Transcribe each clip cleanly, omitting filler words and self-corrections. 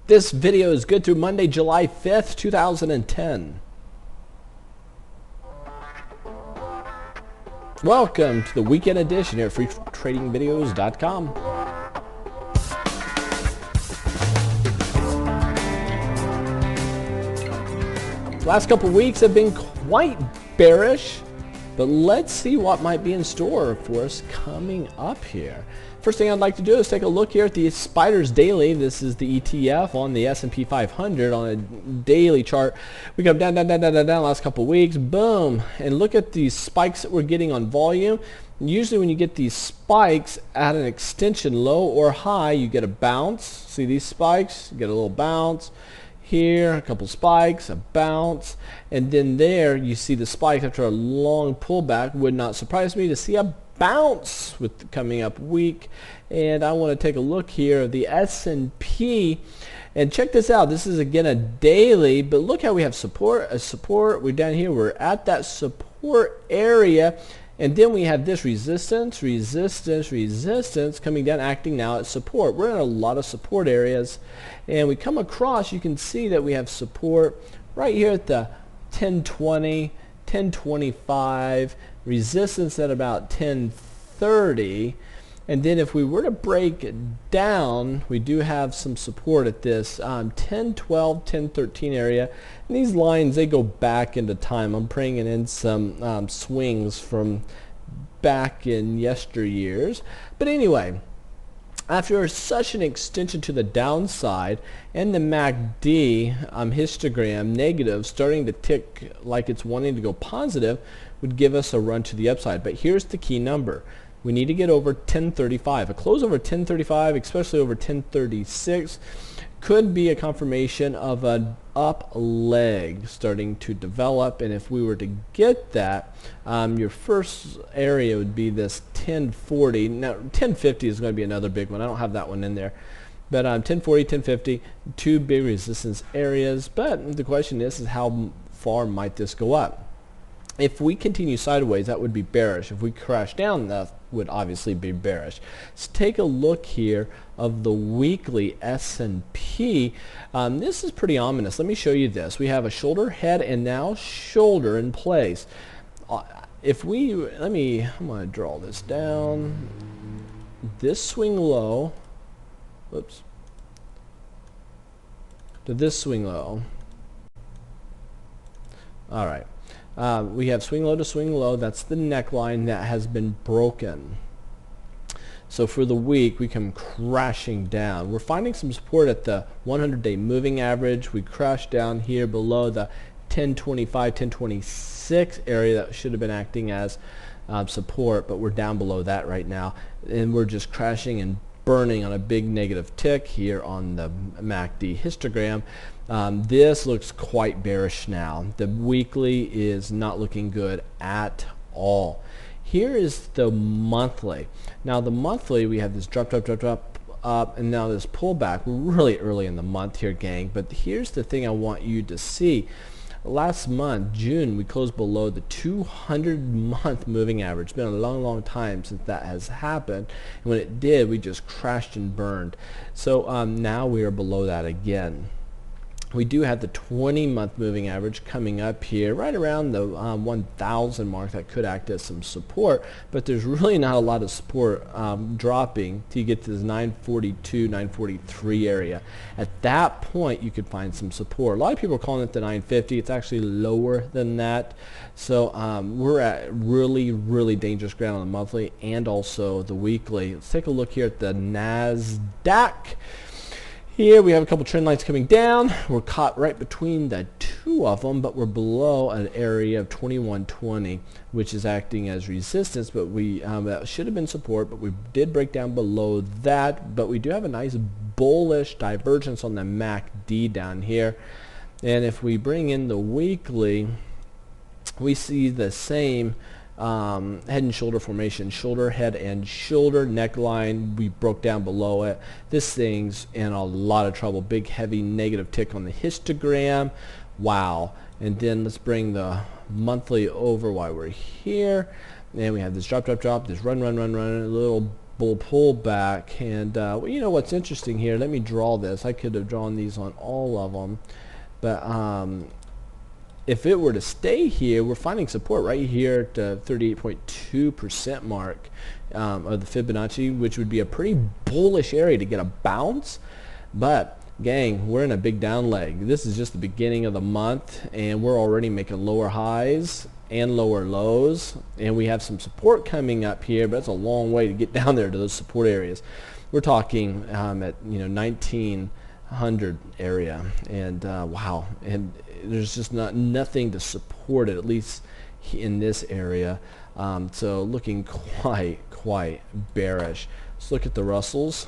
This video is good through Monday, July 5th, 2010. Welcome to the weekend edition here at freetradingvideos.com. Last couple weeks have been quite bearish, but let's see what might be in store for us coming up here. First thing I'd like to do is take a look here at the Spiders Daily. This is the ETF on the S&P 500 on a daily chart. We come down last couple weeks, boom, and look at these spikes that we're getting on volume. Usually when you get these spikes at an extension low or high, you get a bounce. See these spikes? You get a little bounce. Here, a couple spikes, a bounce, and then there you see the spike after a long pullback. Would not surprise me to see a bounce with the coming up week. And I want to take a look here at the S&P and check this out. This is again a daily, but look how we have support, we're down here, we're at that support area, and then we have this resistance coming down, acting now at support. We're in a lot of support areas, and we come across, you can see that we have support right here at the 1020, 1025, resistance at about 1030, and then if we were to break down, we do have some support at this 1012, 1013 area. And these lines, they go back into time. I'm bringing in some swings from back in yesteryears. But anyway, after such an extension to the downside and the MACD histogram negative starting to tick like it's wanting to go positive would give us a run to the upside. But here's the key number. We need to get over 1035. A close over 1035, especially over 1036, could be a confirmation of an up leg starting to develop. And if we were to get that, your first area would be this 1040. Now 1050 is going to be another big one. I don't have that one in there. But 1040, 1050, two big resistance areas. But the question is how far might this go up? If we continue sideways, that would be bearish. If we crash down, that would obviously be bearish. Let's take a look here of the weekly S&P. This is pretty ominous. Let me show you this. We have a shoulder, head, and now shoulder in place. I'm going to draw this down. This swing low, whoops, to this swing low. All right. We have swing low to swing low. That's the neckline that has been broken. So for the week, we come crashing down. We're finding some support at the 100-day moving average. We crash down here below the 1025, 1026 area that should have been acting as support, but we're down below that right now. And we're just crashing and burning on a big negative tick here on the MACD histogram. This looks quite bearish now. The weekly is not looking good at all. Here is the monthly. Now the monthly, we have this drop up, and now this pullback. We're really early in the month here, gang, but here's the thing I want you to see. Last month, June, we closed below the 200-month moving average. It's been a long time since that has happened. And when it did, we just crashed and burned. So now we are below that again. We do have the 20-month moving average coming up here, right around the 1,000 mark. That could act as some support, but there's really not a lot of support dropping till you get to this 942, 943 area. At that point, you could find some support. A lot of people are calling it the 950. It's actually lower than that. So we're at really dangerous ground on the monthly and also the weekly. Let's take a look here at the NASDAQ. Here we have a couple trend lines coming down. We're caught right between the two of them, but we're below an area of 2120, which is acting as resistance, but that should have been support, but we did break down below that. But we do have a nice bullish divergence on the MACD down here. And if we bring in the weekly, we see the same head and shoulder formation, shoulder, head, and shoulder neckline. We broke down below it. This thing's in a lot of trouble. Big, heavy negative tick on the histogram. Wow. And then let's bring the monthly over while we're here. And we have this drop, this run, a little bull pullback. And well, you know what's interesting here, let me draw this. I could have drawn these on all of them, but if it were to stay here, we're finding support right here at the 38.2% mark of the Fibonacci, which would be a pretty bullish area to get a bounce. But gang, we're in a big down leg. This is just the beginning of the month, and we're already making lower highs and lower lows, and we have some support coming up here, but it's a long way to get down there to those support areas. We're talking at 1900 area, and wow, and there's just nothing to support it, at least in this area. So looking quite bearish. Let's look at the Russells.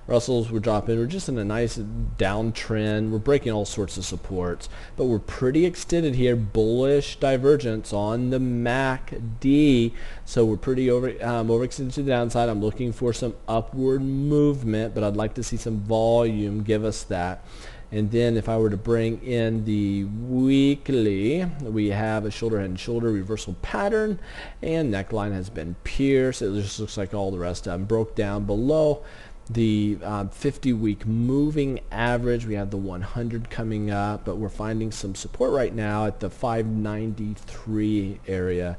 Russells were dropping. We're just in a nice downtrend. We're breaking all sorts of supports, but we're pretty extended here. Bullish divergence on the MACD, so we're pretty overextended to the downside. I'm looking for some upward movement, but I'd like to see some volume give us that. And then if I were to bring in the weekly, we have a shoulder head and shoulder reversal pattern, and neckline has been pierced. It just looks like all the rest of them broke down below the 50-week moving average. We have the 100 coming up, but we're finding some support right now at the 593 area.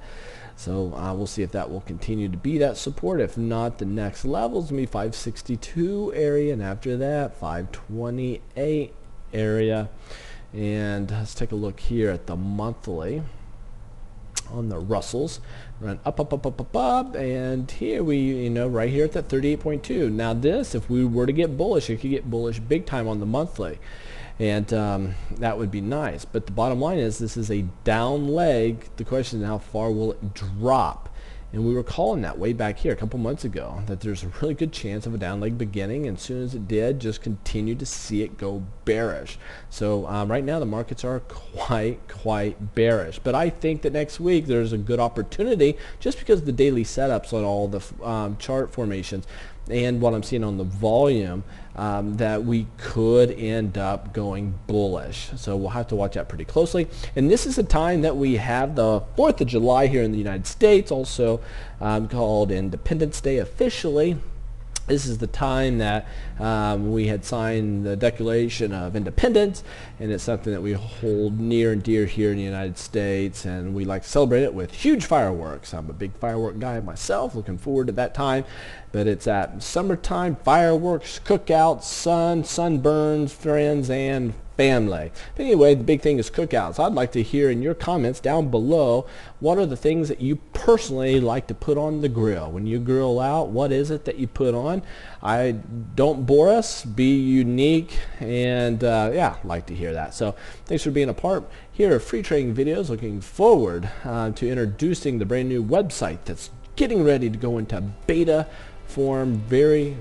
So we'll see if that will continue to be that support. If not, the next level is going to be 562 area, and after that 528 area. And let's take a look here at the monthly on the Russells. Run up, and here we, right here at that 38.2. Now this, if we were to get bullish, it could get bullish big time on the monthly, and that would be nice. But the bottom line is, this is a down leg. The question is, how far will it drop? And we were calling that way back here a couple months ago, that there's a really good chance of a down leg beginning, and as soon as it did, just continued to see it go bearish. So right now the markets are quite bearish, but I think that next week there's a good opportunity, just because of the daily setups on all the chart formations and what I'm seeing on the volume, that we could end up going bullish. So we'll have to watch that pretty closely. And this is a time that we have the 4th of July here in the United States, also called Independence Day officially. This is the time that we had signed the Declaration of Independence, and it's something that we hold near and dear here in the United States, and we like to celebrate it with huge fireworks. I'm a big firework guy myself, looking forward to that time. But it's at summertime, fireworks, cookouts, sunburns, friends, and family. But anyway, the big thing is cookouts. I'd like to hear in your comments down below, what are the things that you personally like to put on the grill? When you grill out, what is it that you put on? Don't bore us, be unique, and yeah, like to hear that. So thanks for being a part here of Free Trading Videos. Looking forward to introducing the brand new website that's getting ready to go into beta form very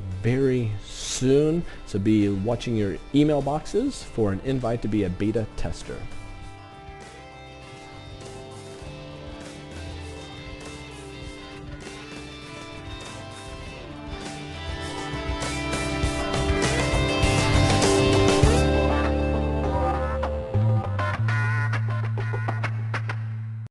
soon. So be watching your email boxes for an invite to be a beta tester.